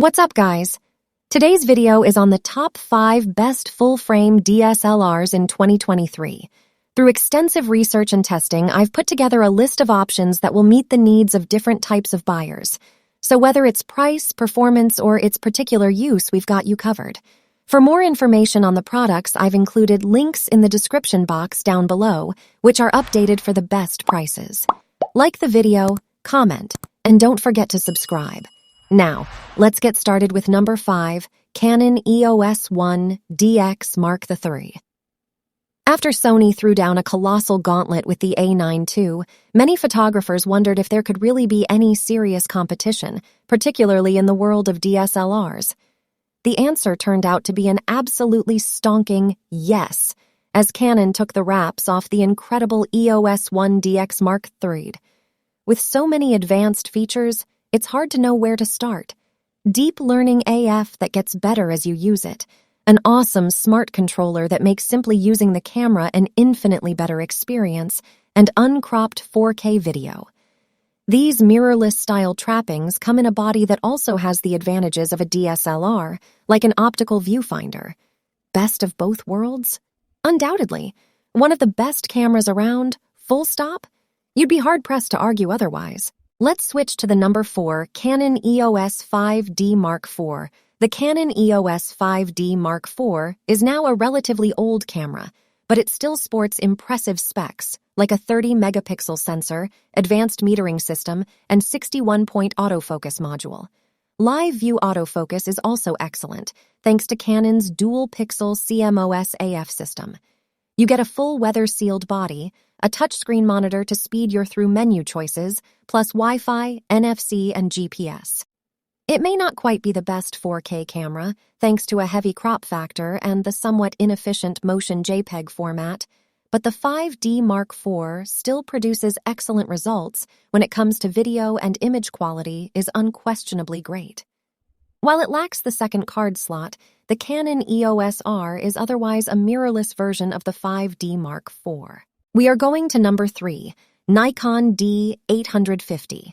What's up, guys? Today's video is on the top 5 best full-frame DSLRs in 2023. Through extensive research and testing, I've put together a list of options that will meet the needs of different types of buyers. So whether it's price, performance, or its particular use, we've got you covered. For more information on the products, I've included links in the description box down below, which are updated for the best prices. Like the video, comment, and don't forget to subscribe. Now, let's get started with number 5, Canon EOS 1 DX Mark III. After Sony threw down a colossal gauntlet with the A9 II, many photographers wondered if there could really be any serious competition, particularly in the world of DSLRs. The answer turned out to be an absolutely stonking yes, as Canon took the wraps off the incredible EOS 1 DX Mark III. With so many advanced features, it's hard to know where to start. Deep learning AF that gets better as you use it. An awesome smart controller that makes simply using the camera an infinitely better experience, and uncropped 4K video. These mirrorless-style trappings come in a body that also has the advantages of a DSLR, like an optical viewfinder. Best of both worlds? Undoubtedly. One of the best cameras around, full stop? You'd be hard-pressed to argue otherwise. Let's switch to the number 4, Canon EOS 5D Mark IV. The Canon EOS 5D Mark IV is now a relatively old camera, but it still sports impressive specs, like a 30-megapixel sensor, advanced metering system, and 61-point autofocus module. Live view autofocus is also excellent, thanks to Canon's dual-pixel CMOS AF system. You get a full weather-sealed body, a touchscreen monitor to speed your through menu choices, plus Wi-Fi, NFC, and GPS. It may not quite be the best 4K camera, thanks to a heavy crop factor and the somewhat inefficient motion JPEG format, but the 5D Mark IV still produces excellent results when it comes to video, and image quality is unquestionably great. While it lacks the second card slot, the Canon EOS R is otherwise a mirrorless version of the 5D Mark IV. We are going to number 3, Nikon D850.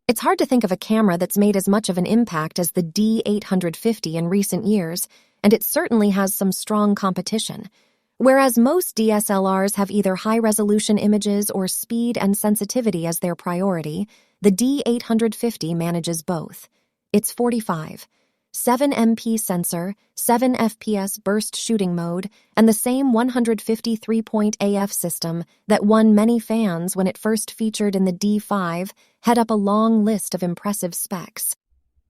It's hard to think of a camera that's made as much of an impact as the D850 in recent years, and it certainly has some strong competition. Whereas most DSLRs have either high-resolution images or speed and sensitivity as their priority, the D850 manages both. It's 45. 7MP sensor, 7 FPS burst shooting mode, and the same 153-point AF system that won many fans when it first featured in the D5 head up a long list of impressive specs.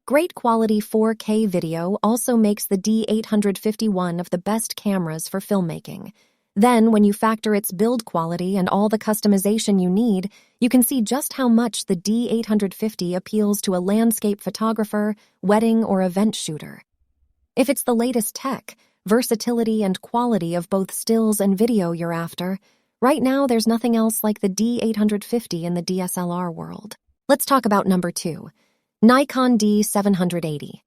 Great quality 4K video also makes the D850 one of the best cameras for filmmaking. Then, when you factor its build quality and all the customization you need, you can see just how much the D850 appeals to a landscape photographer, wedding, or event shooter. If it's the latest tech, versatility, and quality of both stills and video you're after, right now there's nothing else like the D850 in the DSLR world. Let's talk about number 2, Nikon D780.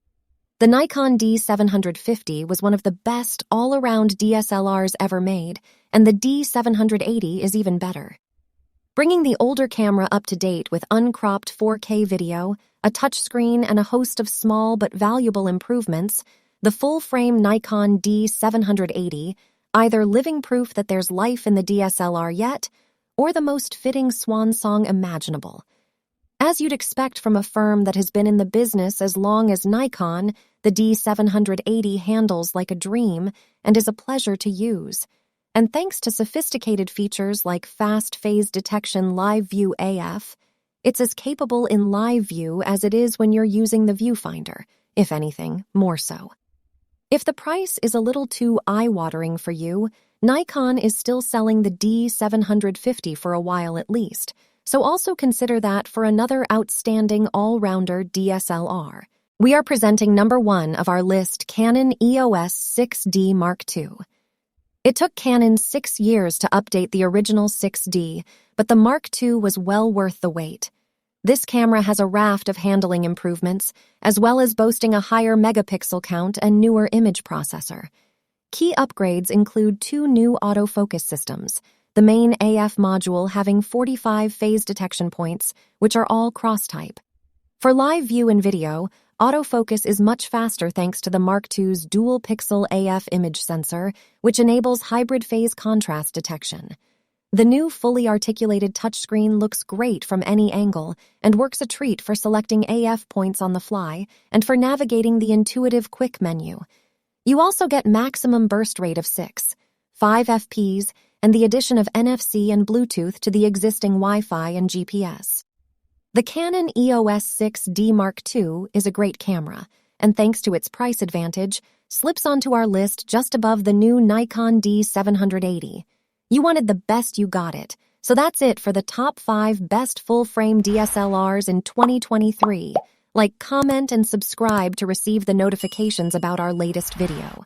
The Nikon D750 was one of the best all-around DSLRs ever made, and the D780 is even better. Bringing the older camera up to date with uncropped 4K video, a touchscreen, and a host of small but valuable improvements, the full-frame Nikon D780, either living proof that there's life in the DSLR yet, or the most fitting swan song imaginable. As you'd expect from a firm that has been in the business as long as Nikon, the D780 handles like a dream and is a pleasure to use. And thanks to sophisticated features like fast phase detection live view AF, it's as capable in live view as it is when you're using the viewfinder, if anything, more so. If the price is a little too eye-watering for you, Nikon is still selling the D750 for a while at least, so also consider that for another outstanding all-rounder DSLR. We are presenting number 1 of our list, Canon EOS 6D Mark II. It took Canon 6 years to update the original 6D, but the Mark II was well worth the wait. This camera has a raft of handling improvements, as well as boasting a higher megapixel count and newer image processor. Key upgrades include 2 new autofocus systems, the main AF module having 45 phase detection points, which are all cross-type. For live view and video, autofocus is much faster thanks to the Mark II's dual-pixel AF image sensor, which enables hybrid phase contrast detection. The new fully articulated touchscreen looks great from any angle and works a treat for selecting AF points on the fly and for navigating the intuitive quick menu. You also get maximum burst rate of 6, 5 fps, and the addition of NFC and Bluetooth to the existing Wi-Fi and GPS. The Canon EOS 6D Mark II is a great camera, and thanks to its price advantage, slips onto our list just above the new Nikon D780. You wanted the best, you got it. So that's it for the top 5 best full-frame DSLRs in 2023. Like, comment, and subscribe to receive the notifications about our latest video.